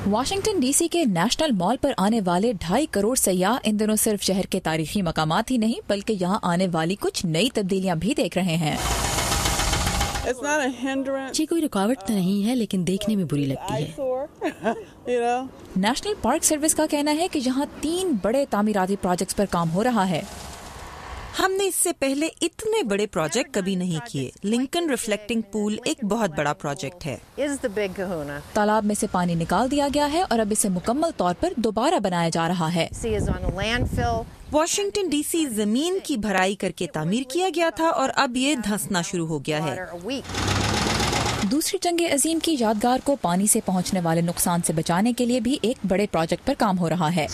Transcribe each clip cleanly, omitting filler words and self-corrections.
Washington D C کے national مال پر آنے والے 2.5 کروڑ سیاح ان دنوں صرف شہر کے تاریخی مقامات ہی نہیں بلکہ یہاں آنے والی کچھ نئی تبدیلیاں بھی دیکھ رہے ہیں۔ جی کوئی رکاوٹ تو نہیں ہے لیکن دیکھنے میں بری لگتی ہے۔ نیشنل پارک سروس کا کہنا ہے کہ یہاں 3 بڑے تعمیراتی پروجیکٹس پر کام ہو رہا ہے۔ ہم نے اس سے پہلے اتنے بڑے پروجیکٹ کبھی نہیں کیے۔ لنکن ریفلیکٹنگ پول ایک بہت بڑا پروجیکٹ ہے۔ تالاب میں سے پانی نکال دیا گیا ہے اور اب اسے مکمل طور پر دوبارہ بنایا جا رہا ہے۔ واشنگٹن ڈی سی زمین کی بھرائی کر کے تعمیر کیا گیا تھا اور اب یہ دھنسنا شروع ہو گیا ہے۔ دوسری جنگ عظیم کی یادگار کو پانی سے پہنچنے والے نقصان سے بچانے کے لیے بھی ایک بڑے پروجیکٹ پر کام ہو رہا ہے۔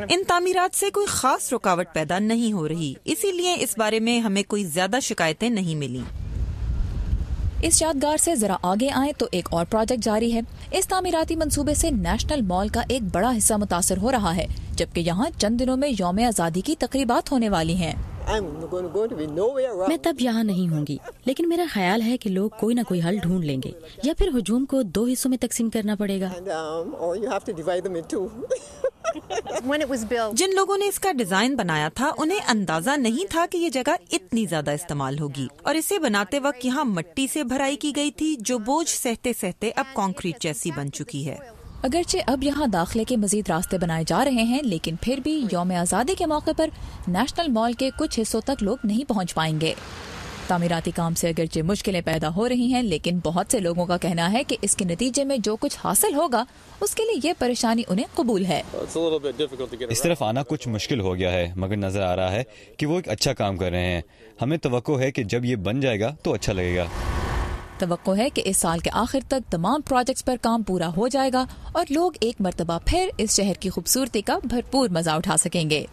ان تعمیرات سے کوئی خاص رکاوٹ پیدا نہیں ہو رہی، اسی لیے اس بارے میں ہمیں کوئی زیادہ شکایتیں نہیں ملی۔ اس یادگار سے ذرا آگے آئیں تو ایک اور پروجیکٹ جاری ہے۔ اس تعمیراتی منصوبے سے نیشنل مال کا ایک بڑا حصہ متاثر ہو رہا ہے، جبکہ یہاں چند دنوں میں یوم آزادی کی تقریبات ہونے والی ہیں۔ میں تب یہاں نہیں ہوں گی، لیکن میرا خیال ہے کہ لوگ کوئی نہ کوئی حل ڈھونڈ لیں گے، یا پھر ہجوم کو 2 حصوں میں تقسیم کرنا پڑے گا۔ جن لوگوں نے اس کا ڈیزائن بنایا تھا انہیں اندازہ نہیں تھا کہ یہ جگہ اتنی زیادہ استعمال ہوگی، اور اسے بناتے وقت یہاں مٹی سے بھرائی کی گئی تھی جو بوجھ سہتے سہتے اب کانکریٹ جیسی بن چکی ہے۔ اگرچہ اب یہاں داخلے کے مزید راستے بنائے جا رہے ہیں، لیکن پھر بھی یوم آزادی کے موقع پر نیشنل مال کے کچھ حصوں تک لوگ نہیں پہنچ پائیں گے۔ تعمیراتی کام سے اگرچہ مشکلیں پیدا ہو رہی ہیں، لیکن بہت سے لوگوں کا کہنا ہے کہ اس کے نتیجے میں جو کچھ حاصل ہوگا اس کے لیے یہ پریشانی انہیں قبول ہے۔ اس طرف آنا کچھ مشکل ہو گیا ہے، مگر نظر آ رہا ہے کہ وہ ایک اچھا کام کر رہے ہیں۔ ہمیں توقع ہے کہ جب یہ بن جائے گا تو اچھا لگے گا۔ توقع ہے کہ اس سال کے آخر تک تمام پروجیکٹس پر کام پورا ہو جائے گا اور لوگ ایک مرتبہ پھر اس شہر کی خوبصورتی کا بھرپور مزہ اٹھا سکیں گے۔